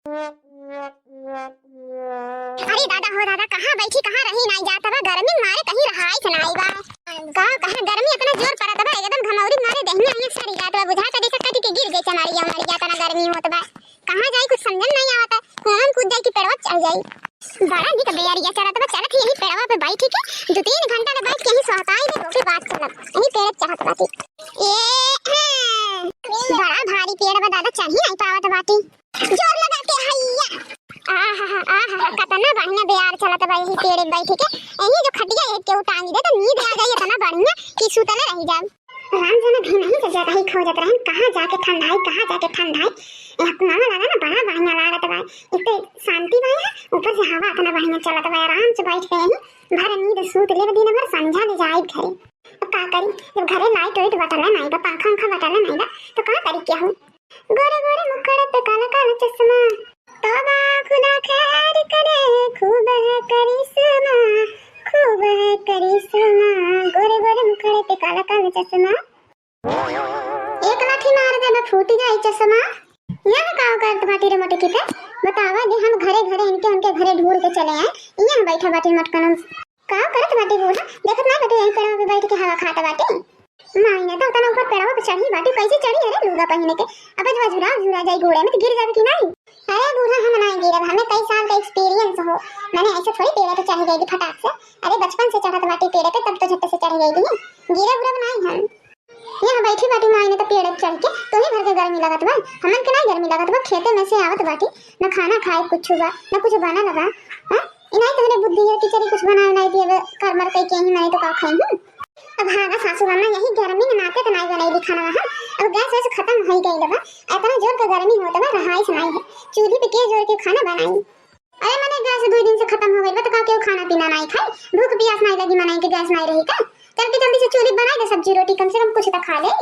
अरे दादा हो दादा, कहाँ बैठी कहाँ रही नहीं जाता बा, गर्मी मारे कहीं रहाई सुनाई बा। कहाँ गर्मी इतना जोर पड़त बा, एकदम घमौरी मारे देहना हिया सड़ी जात बा, बुझा का देखा कटी के गिर गई चमारिया मर जाता ना, गर्मी होत बा। कहाँ जाई कुछ समझन नहीं आवता, कौन कूद जाई कि पेड़वा चढ़ जाई। बड़ा निक बेरिया चढ़त बा, चढ़त यही पेड़वा पे बैठ के 2-3 घंटा ले बैठ के ही सोहताई में रोटी बात चलत यही पेड़ चढ़त बाटी। बड़ा भारी पेड़ बा दादा, चढ़ ही नहीं पावत बाटी, जोर लगा के हैया। आहा कितना बढ़िया बेयार चलत बा यही पेड़ बैठ के, यही जो खटिया एक के उटांगी दे तो नींद आ गई इतना बढ़िया कि सुतले रह जाब। राम जना भी नहीं तो जगह ही खोजत रहन, कहां जाके ठंडाई इतना लगा ना, बड़ा बढ़िया लागत बा, इतने शांति बा, ऊपर से हवा इतना बढ़िया चलत बा, आराम से बैठ के यही भर नींद सूत ले दिन भर, संझा ले जाई घरे। अब का करी, जब घरे लाइट वाइट बटला नहीं बा, पंखा बटला नहीं बा, तो का करी क्या हूं। गोरे गोरे मुखड़े पे काला काला चश्मा, तौबा खुदा खैर करे, खूब है करिश्मा, खूब है करिश्मा, गोरे गोरे मुखड़े पे काला काला चश्मा, एक लाठी मार दे ना फूट जाए चश्मा। यह काव करत बाटी रे मोटे किते, बतावा दे हम घरे घरे उनके घरे ढूंढ के चले आए, यहां बैठा बाटी मटकन का करत बाटी बूढ़ा, देखत ना बाटी यहीं पेड़वा पे बैठ के हवा खाता बाटी। मायने तो उतना ऊपर पेड़वा पे चढ़ी बाटी, कैसे चढ़ी अरे लुगा पहने के, अब झुरा जाई घोड़े में तो गिर जाबे कि नहीं। अरे बूढ़ा हम नहीं गिरब, हमें कई साल का एक्सपीरियंस हो, मैंने ऐसे थोड़ी पेड़ पे चढ़ गई फटाक से, अरे बचपन से चढ़त बाटी पेड़ पे, तब तो झट से चढ़ गई थी, गिरे उरब नहीं हम। यहाँ बैठी बाटी मायने तो पेड़ पे चढ़ के तो ही भर के गर्मी लगत बा, हमन के नहीं गर्मी लगत बा, खेते में से आवत बाटी, न खाना खाए कुछ बा, न कुछ बना लगा, हां इनाई तोहरे बुद्धि है कि चली कुछ बनाए नहीं दिए कर मर कई के ही मैंने तो का खाई हूं। अब हां सासू अम्मा यही गर्मी में नाते तो नहीं बनाई दी खाना वहां, अब गैस वैसे खत्म हो गई बा, इतना जोर का गर्मी होता बा, रहाई से नहीं है, चूल्हे पे के जोर के खाना बनाई। अरे मैंने गैस 2 दिन से खत्म हो गई बा, तो का क्यों खाना पीना नहीं खाई, भूख प्यास नहीं लगी मनाई के गैस नहीं रही का, जल्दी से चूल्हे बना दे सब्जी रोटी, कम से कम कुछ तो खा ले।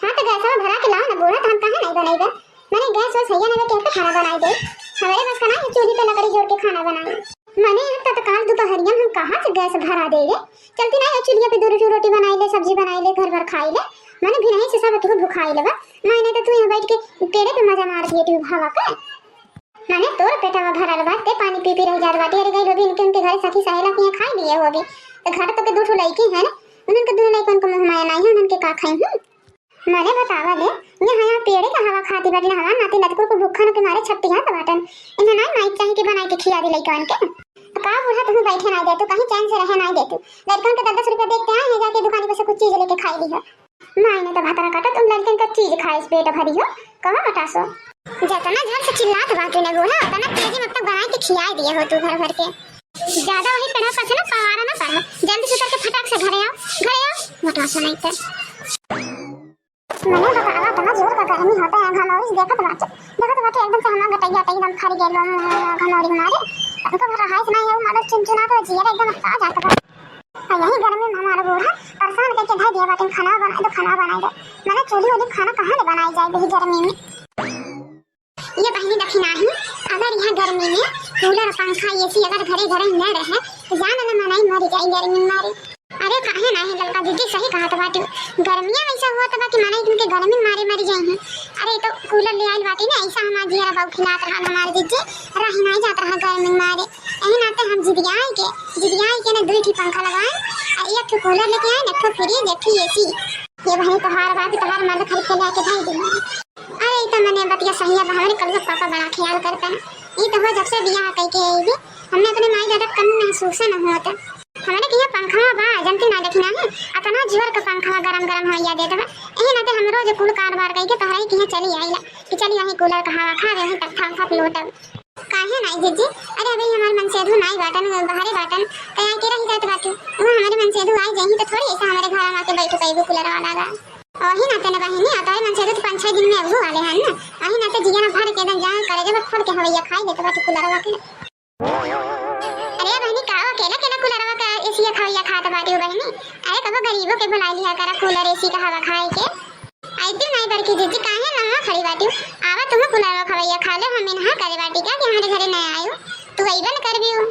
हां तो गैस में भरा के लाओ ना बोला, तो हम कहां नहीं बनाएगा, मैंने गैस और सैया ने कहते खाना बनाई दे, हमारे बस का नहीं चूल्हे पे लकड़ी जोड़ के खाना बनाई। मैंने तत्काल दोपहरिया हम कहां से गैस भरा देगे, चलती नहीं चूल्हे पे 2 रोटी बनाई ले, सब्जी बनाई ले, घर भर खाई ले, मैंने भी नहीं से सब तू भुखाई लेबा, मैंने तो तू यहां बैठ के पेड़े पे मजा मार दिए तू हवा का, मैंने तोर पेटवा भरल बा, ते पानी पी रह जात बाटी। अरे गई लोग इनके घर सखी सहेला के खाई लिए होगी, तो घर तो के 2 लड़की है ना, उनके 2 लड़कन को मुंह माया नहीं है, उनके का खाई हूं। मैंने बतावा दे यहाँ पेड़े का हवा खाती बाटी, हवा नाती लतकुर को भूखन के मारे छट्टी हाथ बाटन, इन्हें नहीं माइक चाहिए कि बनाई के खिला दी लड़कन के, तो का बूढ़ा तुम्हें बैठे नहीं दे, तू कहीं चैन से रहे नहीं दे, तू लड़कन के 10 रुपया देखते आए हैं, जाके दुकान पे से कुछ चीज लेके खाई ली है। मायने तो भातरा काटा, तुम लड़कन का चीज खाए पेट भरी हो, कहां बटासो जितना झट से चिल्लात बाकी ने गोला, उतना तेजी में तक बनाई के खिला दिए हो तू घर भर के, ज्यादा वही पेड़ा पास ना पवारा ना पड़, जल्दी से करके फटाक से घरे आओ बटासो नहीं तो। मैंने बतावा इतना जोर का गर्मी होता है, घमौरी देखत बाटे एकदम से हमारा गटैया एकदम खड़ी गेल घमौरी मारे, हमको रहाई से नहीं है, मारो चिमचिना तो जीरा एकदम आ जाता है। यही गर्मी में हमारा बूढ़ा परेशान करके धर दिया बाटे, खाना बनाई दे, मैंने चूल्ही वाली खाना कहां ले बनाई जाए यही गर्मी में। ये बहनी देखी नहीं, अगर यहाँ गर्मी में कूलर पंखा एसी अगर घरे न रहे तो जान ना मनाई मर जाए गर्मी मारे। अरे काहे नहीं लड़का दीदी सही कहा तो बाटी, गर्मियां ऐसा हुआ तो बाकी मनाई तुमके गर्मी मारे मर जाए हैं। अरे तो कूलर ले आई बाटी ना, ऐसा हमारा जीरा बाबू खिलात रहा हमारे दीदी, रही नहीं जात रहा गर्मी मारे, यही नाते हम जिदियाई के ना 2 पंखा लगाए, एक कूलर लेके आए, एक फ्रिज, एक एसी। ये भाई तोहार बात तोहार मर्द खरीद के लेके भाई दी। अरे तो मैंने बतिया सही है, हमारे कल से पापा बड़ा ख्याल करता है, ये तो हो जब से बियाह कई के आई हमने अपने माई ज्यादा कम महसूस न होता, हमारे के पंखा बा जनती ना देखना है, इतना जोर का पंखा गरम हो या देता है, यही नाते हम रोज कुल कारबार कई के तोहरा के चली आइला कि चली यही कूलर का हवा खा रहे तक था लोटब काहे नहीं जीजी। अरे अभी हमारे मन से नाई बाटन बाहरी बाटन कहीं के रही जात बाटू, वो हमारे मन से आई जाही तो थोड़ी ऐसा हमारे घर आके बैठ कई कूलर वाला गा, और ही नाते ना बहनी आता है मन से तो 5-6 दिन में वो वाले हैं ना, वही नाते जिया ना भर के एकदम जान करे जब खोल के हवैया खाई लेते बाटी कूलर वाला के। अरे बहनी का अकेला कूलर वाला का एसी खावैया खाता बाटी हो बहनी, अरे कब गरीबों के बुला लिया करा कूलर एसी का हवा खाए के, आई दिन नहीं बरकी जीजी काहे ना खड़ी बाटी, आवा तुम कूलर वाला खावैया खा ले, हम ना करे बाटी क्या कि हमारे घरे नहीं आयो, तू अइबन करबी हो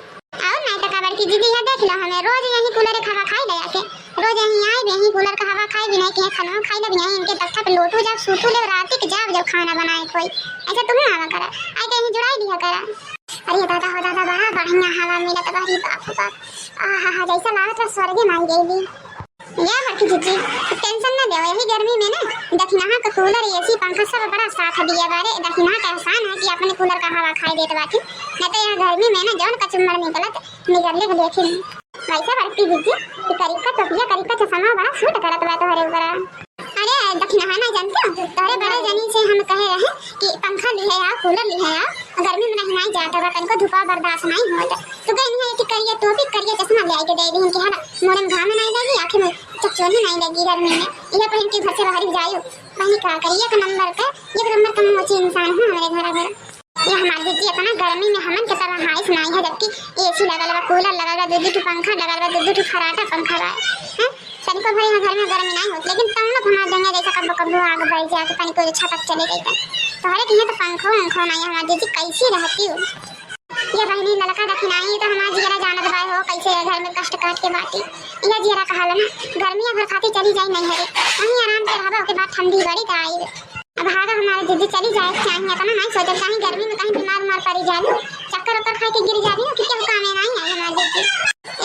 आओ नहीं तो का बरकी जीजी यहां देख लो, हमें रोज यही कूलर खावा खाई ले आके रोज यहीं आए यहीं कूलर का हवा खाए भी नहीं कि खाना खाई ले यहीं इनके तख्ता पे लोटू जब सूतू ले रात के जब खाना बनाए कोई ऐसा तुम्हें आवा करा आई कहीं जुड़ाई दिया करा। अरे दादा हो दादा बड़ा बढ़िया हवा मिलत बारी बाप बाप आहा जैसा लागत है स्वर्ग में आई गई या बड़की जीजी टेंशन ना दे यही गर्मी में ना दखना का कूलर एसी पंखा सब बड़ा साथ दिया बारे दखना का एहसान है कि अपने कूलर का हवा खाई देत बाकी नहीं तो यहाँ गर्मी में ना जौन कचुम्बर निकलत निकलने को देखे वैसे बड़की जीजी करीब का टोपिया करीब का चश्मा बड़ा सूट करत बा तोहरे ऊपर। अरे दखना है ना जानते हो तोहरे बड़े जनी से हम कहे रहे कि पंखा लिए आ कूलर लिए आ गर्मी में नहीं जाता बा तनको धूपा बर्दाश्त नहीं होता तो कहीं है कि करिए टोपी करिए चश्मा ले के दे दी कि है ना मोरे में घाम नहीं लगी आंखें में चकचोनी नहीं लगी गर्मी में ये पहन के घर से बाहर जाओ वही क्या करिए एक नंबर का मोची इंसान है हमारे घर घर ये हमारी दीदी अपना गर्मी में हमन के तरह हाई सुनाई है जबकि एसी लगल बा कूलर लगल बा दो पंखा लगल बा दो फराटा पंखा बा हैं तनिको भरी घर में गर्मी नहीं होती लेकिन तुम लोग हमारे देंगे जैसा कब कब आग बढ़ जाए तो तनिको छटक चले गई तो हरे की तो पंखो नहीं हमारी दीदी कैसी रहती हो ये बहनी लड़का दखिनाई तो हमारा जीरा जानत बा हो कैसे घर में कष्ट काट के बाती ये जीरा कहा ना गर्मी भर खाती चली जाए नहीं हरे वहीं आराम से रहबा के बाद ठंडी बड़ी तो आई अब हागा हमारी दीदी चली जाए चाहिए अपना नहीं सोचे कहीं गर्मी में कहीं बीमार पड़ी जाए चक्कर उतर खा के गिर जाती ना कि क्या काम नहीं आई हमारी दीदी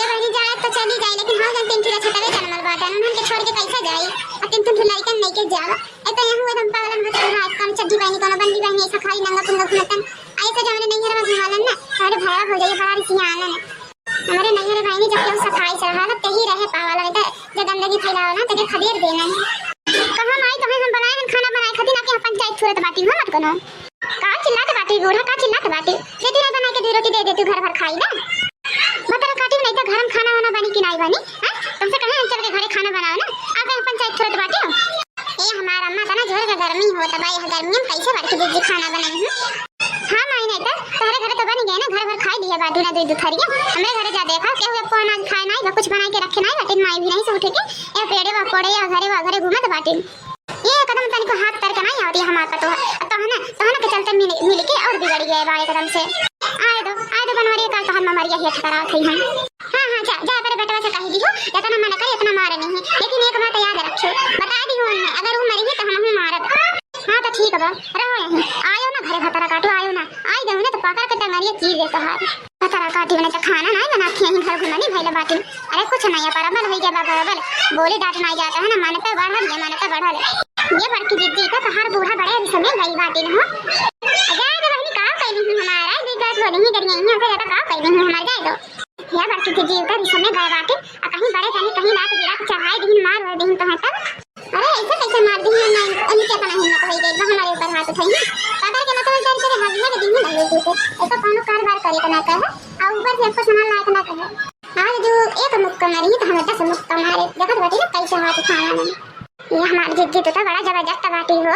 ये बहनी जाए तो चली जाए लेकिन हाँ जब 3 छठवे जन्मल बात है उन्हें छोड़ के कैसे जाए और 3 लड़कन नहीं के जावा ए तो यहाँ एकदम पागलन हो रहा है कौन चड्डी बहनी कौन बंदी बहनी ऐसा खाई नंगा पुंगा घुमतन ऐसे जब हमने नहीं रहा घुमालन ना सारे भया हो जाए बड़ा रिसिया आना ना हमारे नैहरे बहनी जब केहू सफाई से रहा तो ही रहे पावाला बेटा जो गंदगी फैलावा ना तो खदेर देना है कहां आई तो हम बनाए हम खाना बनाए खातिर ना कि पंचायत छोड़त बाटी हो मत कोनो का चिल्लात बाटी बूढ़ा का चिल्लात बाटी दे दी बना के 2 रोटी दे दे तू घर भर खाई ना मतलब काटी नहीं तो घर में खाना वाना बनी कि नहीं बनी हां तुमसे कहे हम चल के घरे खाना बनाओ ना आप पंचायत छोड़त बाटी हो ए हमारा अम्मा तना जोर के गर्मी होता भाई गर्मी में कैसे बड़की दीदी खाना बनाई हां माई नहीं तो तोहरे घर तो बन गए ना घर भर खाई लिए बाटू ना दे दुखरिया हमरे घरे जा देखा के हुए कोन आज खाए नहीं कुछ बना के रखे नहीं बाटी माई भी नहीं से उठे के ए पेड़े वा पड़े या घरे घूमत बाटी ये कदम तनिको हाथ पैर का नहीं आती हमारा तो है ना के चलते मिल के और बिगड़ गए बारे कदम से आए दो बनवारी का तो हम मरिया हेठ करा थी हम हां जा पर बेटा से कह दी हो इतना मना करे इतना मारे नहीं लेकिन एक बात याद रखियो बता दी हो अगर वो मरी है तो हम मारब हां तो ठीक बा रहो यहीं आयो ना घरे भतरा काटो आयो ना आई दे ना तो पकड़ के टंगरिया की दे तोहार भतरा काटी बने तो खाना नहीं बनाती यहीं घर घुमानी भइले बाटी अरे कुछ नहीं परबल हो गया बराबर बोली डांट नहीं जाता है ना मन पे बढ़ल ये बड़की दीदी का हर बूढ़ा बड़े समय गई बाटी हो जाए तो बहनी का कहनी हमारा दीदा तो नहीं डरिए यहां से ज्यादा का कहनी हमार जाए दो ये बड़की दीदी का समय गए बाटी कहीं बड़े कहीं रात बिरात चढ़ाई दिन मार और दिन तो है तब अरे ऐसे कैसे मार दी है नहीं उनके अपना हिम्मत हो गई हमारे ऊपर हाथ उठाई पकड़ के मतलब डर के हगिया के दिन नहीं लगे थे ऐसा कोनो कारोबार करे ना कहे और ऊपर से आपको सामान लायक ना कहे आज जो एक मुक्का मारी तो हमें 10 मुक्का मारे देखत बाटी ना कैसे हाथ उठाना ये हमारी जिद्दी तो बड़ा जबरदस्त बाटी हो